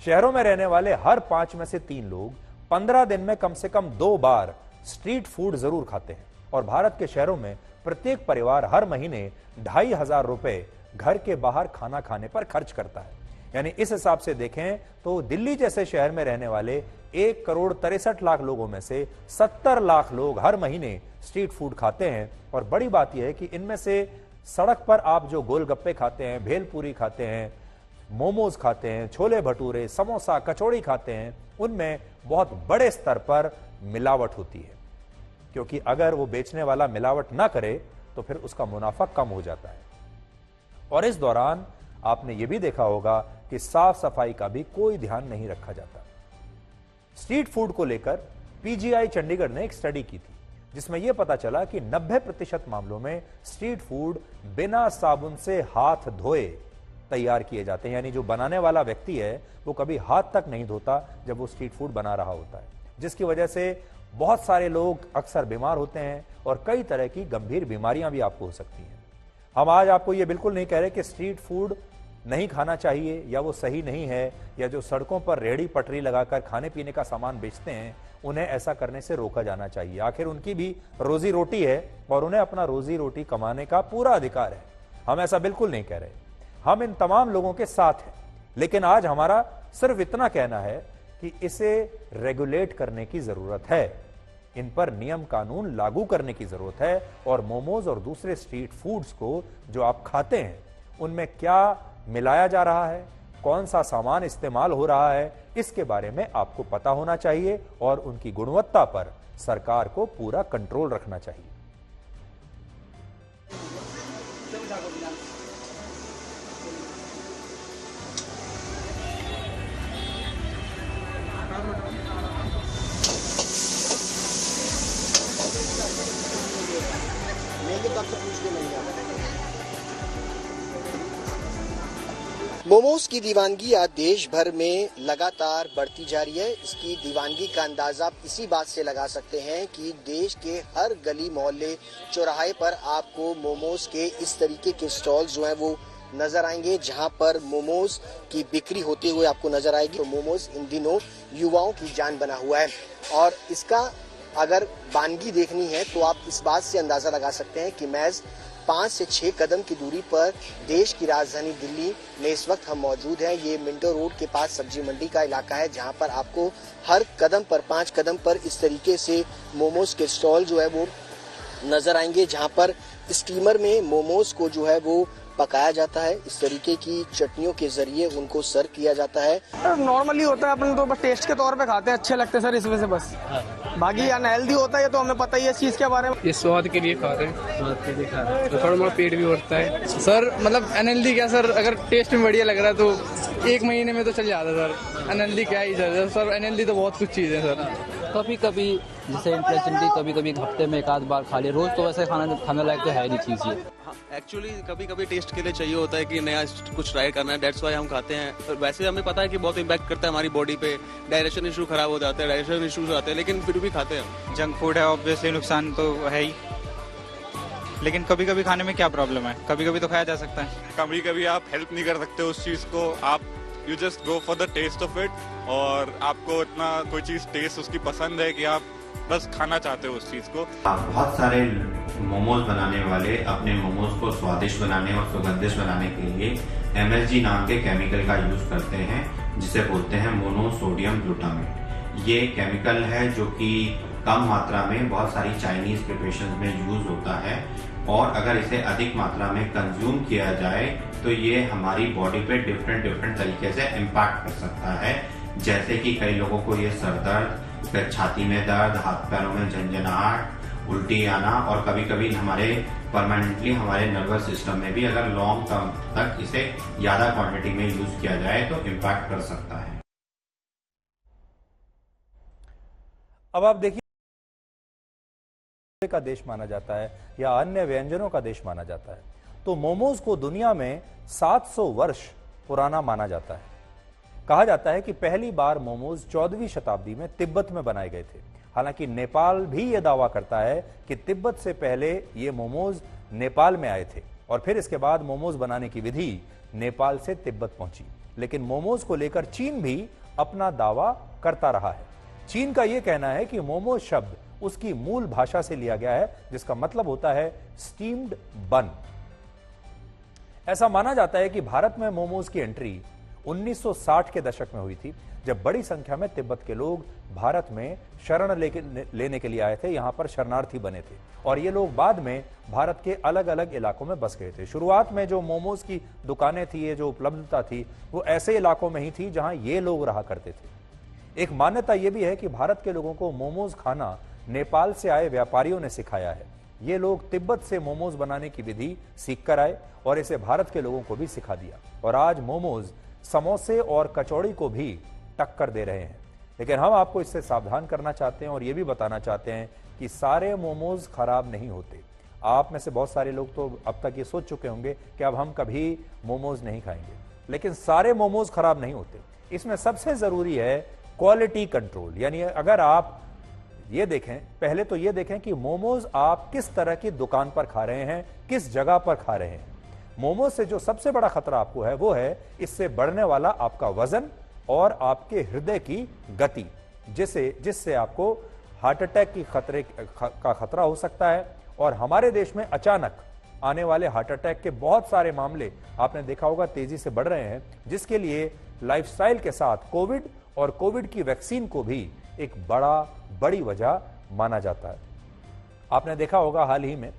शहरों में रहने वाले हर 5 में से 3 लोग 15 दिन में कम से कम 2 बार स्ट्रीट फूड जरूर खाते हैं और भारत के शहरों में प्रत्येक परिवार हर महीने 2,500 रुपए घर के बाहर खाना खाने पर खर्च करता है। यानी इस हिसाब से देखें तो दिल्ली जैसे शहर में रहने वाले 1,63,00,000 लोगों में से 70 लाख लोग हर महीने स्ट्रीट फूड खाते हैं। और बड़ी बात यह है कि इनमें से सड़क पर आप जो गोलगप्पे खाते हैं, भेलपूरी खाते हैं, मोमोज खाते हैं, छोले भटूरे, समोसा, कचौड़ी खाते हैं, उनमें बहुत बड़े स्तर पर मिलावट होती है, क्योंकि अगर वो बेचने वाला मिलावट ना करे तो फिर उसका मुनाफा कम हो जाता है। और इस दौरान आपने ये भी देखा होगा कि साफ सफाई का भी कोई ध्यान नहीं रखा जाता। स्ट्रीट फूड को लेकर पीजीआई चंडीगढ़ ने एक स्टडी की थी जिसमें यह पता चला कि 90% मामलों में स्ट्रीट फूड बिना साबुन से हाथ धोए तैयार किए जाते हैं। यानी जो बनाने वाला व्यक्ति है वो कभी हाथ तक नहीं धोता जब वो स्ट्रीट फूड बना रहा होता है, जिसकी वजह से बहुत सारे लोग अक्सर बीमार होते हैं और कई तरह की गंभीर बीमारियां भी आपको हो सकती हैं। हम आज आपको ये बिल्कुल नहीं कह रहे कि स्ट्रीट फूड नहीं खाना चाहिए या वो सही नहीं है, या जो सड़कों पर रेहड़ी पटरी लगाकर खाने पीने का सामान बेचते हैं उन्हें ऐसा करने से रोका जाना चाहिए। आखिर उनकी भी रोजी रोटी है और उन्हें अपना रोजी रोटी कमाने का पूरा अधिकार है। हम ऐसा बिल्कुल नहीं कह रहे, हम इन तमाम लोगों के साथ हैं। लेकिन आज हमारा सिर्फ इतना कहना है कि इसे रेगुलेट करने की जरूरत है, इन पर नियम कानून लागू करने की जरूरत है। और मोमोज और दूसरे स्ट्रीट फूड्स को जो आप खाते हैं उनमें क्या मिलाया जा रहा है, कौन सा सामान इस्तेमाल हो रहा है, इसके बारे में आपको पता होना चाहिए और उनकी गुणवत्ता पर सरकार को पूरा कंट्रोल रखना चाहिए। मोमोज की दीवानगी आज देश भर में लगातार बढ़ती जा रही है। इसकी दीवानगी का अंदाजा आप इसी बात से लगा सकते हैं कि देश के हर गली मोहल्ले चौराहे पर आपको मोमोज के इस तरीके के स्टॉल जो हैं वो नजर आएंगे, जहां पर मोमोज की बिक्री होते हुए आपको नजर आएगी। तो मोमोज इन दिनों युवाओं की जान बना हुआ है और इसका अगर वानगी देखनी है तो आप इस बात से अंदाजा लगा सकते हैं कि महज 5 से 6 कदम की दूरी पर देश की राजधानी दिल्ली में इस वक्त हम मौजूद हैं। ये मिंटो रोड के पास सब्जी मंडी का इलाका है, जहां पर आपको हर कदम पर 5 कदम पर इस तरीके से मोमोज के स्टॉल जो है वो नजर आएंगे, जहां पर स्टीमर में मोमोज को जो है वो पकाया जाता है। इस तरीके की चटनियों के जरिए उनको सर्व किया जाता है। नॉर्मली होता है, अपन तो बस टेस्ट के तौर पे खाते हैं, अच्छे लगते हैं सर, इसमें से बस। बाकी अनहेल्दी होता है ये तो हमें पता ही है इस चीज के बारे में। ये स्वाद के लिए खा रहे हैं, स्वाद के लिए खा रहे हैं, तो थोड़ा मोड़ा पेट भी भरता है सर। मतलब अनहेल्दी क्या सर, अगर टेस्ट में बढ़िया लग रहा है तो 1 महीने में तो चल जाता है सर। अनहेल्दी क्या ही सर, अनहेल्दी तो बहुत कुछ चीज़ है सर। कभी कभी जैसे इंटरेस्टिंगली कभी हफ्ते में 1 आध बार खा ले, रोज तो वैसे खाने लायक तो है नहीं चीज़ ये। एक्चुअली कभी कभी टेस्ट के लिए चाहिए होता है कि नया कुछ ट्राई करना है, डेट्स वाई हम खाते हैं। और वैसे हमें पता है कि बहुत इम्पैक्ट करता है हमारी बॉडी पे, डाइजेशन इशू खराब हो जाते हैं, डाइजेशन इशूज आते हैं, लेकिन फिर भी खाते हैं। जंक फूड है, ऑब्वियसली नुकसान तो है ही, लेकिन कभी कभी खाने में क्या प्रॉब्लम है, कभी कभी तो खाया जा सकता है। कभी कभी आप हेल्प नहीं कर सकते उस चीज को, आप you just go for the test of it, और आपको इतना कोई चीज टेस्ट उसकी पसंद है कि आप बस खाना चाहते हो उस चीज को। बहुत सारे मोमोज बनाने वाले अपने मोमोज को स्वादिष्ट बनाने और सुगंधित बनाने के लिए MSG नाम के केमिकल का यूज करते हैं, जिसे बोलते हैं मोनोसोडियम ग्लूटामेट। ये केमिकल है जो कि कम मात्रा में बहुत सारी चाइनीज प्रिपरेशन में यूज होता है, और अगर इसे अधिक मात्रा में कंज्यूम किया जाए तो ये हमारी बॉडी पे डिफरेंट तरीके से इम्पैक्ट कर सकता है। जैसे कि कई लोगों को ये सर दर्द, फिर छाती में दर्द, हाथ पैरों में झंझनाहट, उल्टी आना, और कभी कभी हमारे परमानेंटली हमारे नर्वस सिस्टम में भी अगर लॉन्ग टर्म तक इसे ज्यादा क्वांटिटी में यूज किया जाए तो इम्पैक्ट कर सकता है। अब आप देखिए, का देश माना जाता है या अन्य व्यंजनों का देश माना जाता है, तो मोमोज को दुनिया में 700 वर्ष पुराना माना जाता है। कहा जाता है कि पहली बार मोमोज 14वीं शताब्दी में तिब्बत में बनाए गए थे। हालांकि नेपाल भी यह दावा करता है कि तिब्बत से पहले ये मोमोज नेपाल में आए थे और फिर इसके बाद मोमोज बनाने की विधि नेपाल से तिब्बत पहुंची। लेकिन मोमोज को लेकर चीन भी अपना दावा करता रहा है। चीन का यह कहना है कि मोमोज शब्द उसकी मूल भाषा से लिया गया है, जिसका मतलब होता है स्टीम्ड बन। ऐसा माना जाता है कि भारत में मोमोज की एंट्री 1960 के दशक में हुई थी, जब बड़ी संख्या में तिब्बत के लोग भारत में शरण लेने के लिए आए थे, यहां पर शरणार्थी बने थे और ये लोग बाद में भारत के अलग अलग इलाकों में बस गए थे। शुरुआत में जो मोमोज की दुकानें थी, ये जो उपलब्धता थी, वो ऐसे इलाकों में ही थी जहां ये लोग रहा करते थे। एक मान्यता यह भी है कि भारत के लोगों को मोमोज खाना नेपाल से आए व्यापारियों ने सिखाया है। ये लोग तिब्बत से मोमोज बनाने की विधि सीख कर आए और इसे भारत के लोगों को भी सिखा दिया और आज मोमोज समोसे और कचौड़ी को भी टक्कर दे रहे हैं। लेकिन हम आपको इससे सावधान करना चाहते हैं और यह भी बताना चाहते हैं कि सारे मोमोज खराब नहीं होते। आप में से बहुत सारे लोग तो अब तक ये सोच चुके होंगे कि अब हम कभी मोमोज नहीं खाएंगे, लेकिन सारे मोमोज खराब नहीं होते। इसमें सबसे जरूरी है क्वालिटी कंट्रोल। यानी अगर आप ये देखें, पहले तो ये देखें कि मोमोज आप किस तरह की दुकान पर खा रहे हैं, किस जगह पर खा रहे हैं। मोमोज से जो सबसे बड़ा खतरा आपको है वो है इससे बढ़ने वाला आपका वजन और आपके हृदय की गति, जिससे आपको हार्ट अटैक की का खतरा हो सकता है। और हमारे देश में अचानक आने वाले हार्ट अटैक के बहुत सारे मामले आपने देखा होगा तेजी से बढ़ रहे हैं, जिसके लिए लाइफस्टाइल के साथ कोविड और कोविड की वैक्सीन को भी एक बड़ी वजह माना जाता है। आपने देखा होगा हाल ही में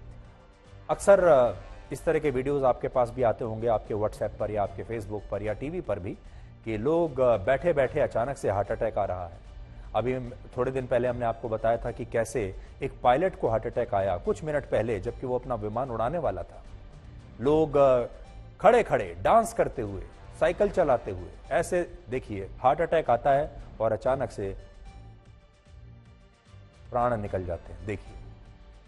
अक्सर इस तरह के वीडियोस आपके पास भी आते होंगे, आपके व्हाट्सएप पर या आपके फेसबुक पर या टीवी पर भी, कि लोग बैठे बैठे अचानक से हार्ट अटैक आ रहा है। अभी थोड़े दिन पहले हमने आपको बताया था कि कैसे एक पायलट को हार्ट अटैक आया कुछ मिनट पहले, जबकि वो अपना विमान उड़ाने वाला था। लोग खड़े खड़े डांस करते हुए, साइकिल चलाते हुए, ऐसे देखिए हार्ट अटैक आता है और अचानक से प्राण निकल जाते हैं। देखिए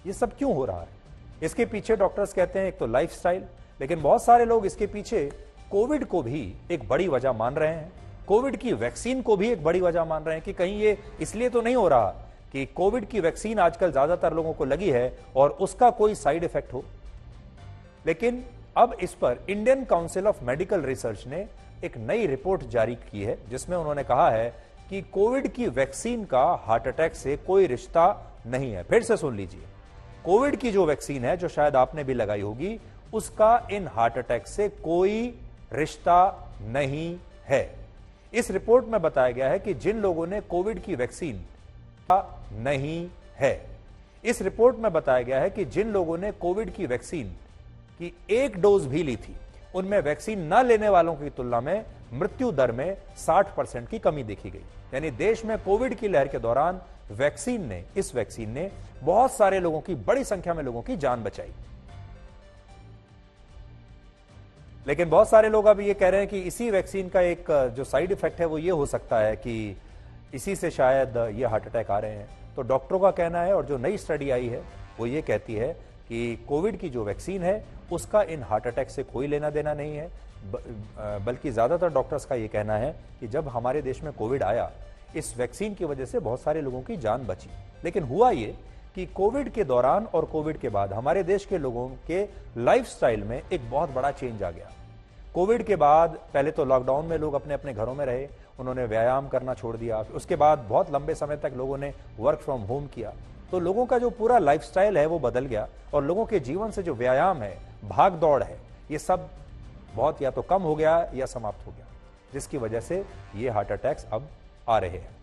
ये सब क्यों हो रहा है? इसके पीछे डॉक्टर्स कहते हैं एक तो लाइफस्टाइल, लेकिन बहुत सारे लोग इसके पीछे कोविड को भी एक बड़ी वजह मान रहे हैं, कोविड की वैक्सीन को भी एक बड़ी वजह मान रहे हैं कि कहीं ये इसलिए तो नहीं हो रहा कि कोविड की वैक्सीन आजकल ज्यादातर लोगों को लगी है और उसका कोई साइड इफेक्ट हो। लेकिन अब इस पर Indian council of medical research ने एक नई रिपोर्ट जारी की है, जिसमें उन्होंने कहा है कि कोविड की वैक्सीन का हार्ट अटैक से कोई रिश्ता नहीं है। फिर से सुन लीजिए, कोविड की जो वैक्सीन है, जो शायद आपने भी लगाई होगी, उसका इन हार्ट अटैक से कोई रिश्ता नहीं है। इस रिपोर्ट में बताया गया है कि जिन लोगों ने कोविड की वैक्सीन नहीं है, इस रिपोर्ट में बताया गया है कि जिन लोगों ने कोविड की वैक्सीन की एक डोज भी ली थी, उनमें वैक्सीन न लेने वालों की तुलना में मृत्यु दर में 60% की कमी देखी गई। यानी देश में कोविड की लहर के दौरान इस वैक्सीन ने बहुत सारे लोगों की, बड़ी संख्या में लोगों की जान बचाई। लेकिन बहुत सारे लोग अब ये कह रहे हैं कि इसी वैक्सीन का एक जो साइड इफेक्ट है वो ये हो सकता है कि इसी से शायद ये हार्ट अटैक आ रहे हैं। तो डॉक्टरों का कहना है, और जो नई स्टडी आई है वो ये कहती है कि कोविड की जो वैक्सीन है उसका इन हार्ट अटैक से कोई लेना देना नहीं है, बल्कि ज्यादातर डॉक्टर्स का ये कहना है कि जब हमारे देश में कोविड आया, इस वैक्सीन की वजह से बहुत सारे लोगों की जान बची। लेकिन हुआ ये कि कोविड के दौरान और कोविड के बाद हमारे देश के लोगों के लाइफस्टाइल में एक बहुत बड़ा चेंज आ गया। कोविड के बाद पहले तो लॉकडाउन में लोग अपने अपने घरों में रहे, उन्होंने व्यायाम करना छोड़ दिया। उसके बाद बहुत लंबे समय तक लोगों ने वर्क फ्रॉम होम किया, तो लोगों का जो पूरा लाइफस्टाइल है वो बदल गया और लोगों के जीवन से जो व्यायाम है, भाग दौड़ है, ये सब बहुत या तो कम हो गया या समाप्त हो गया, जिसकी वजह से ये हार्ट अटैक्स अब आ रहे हैं।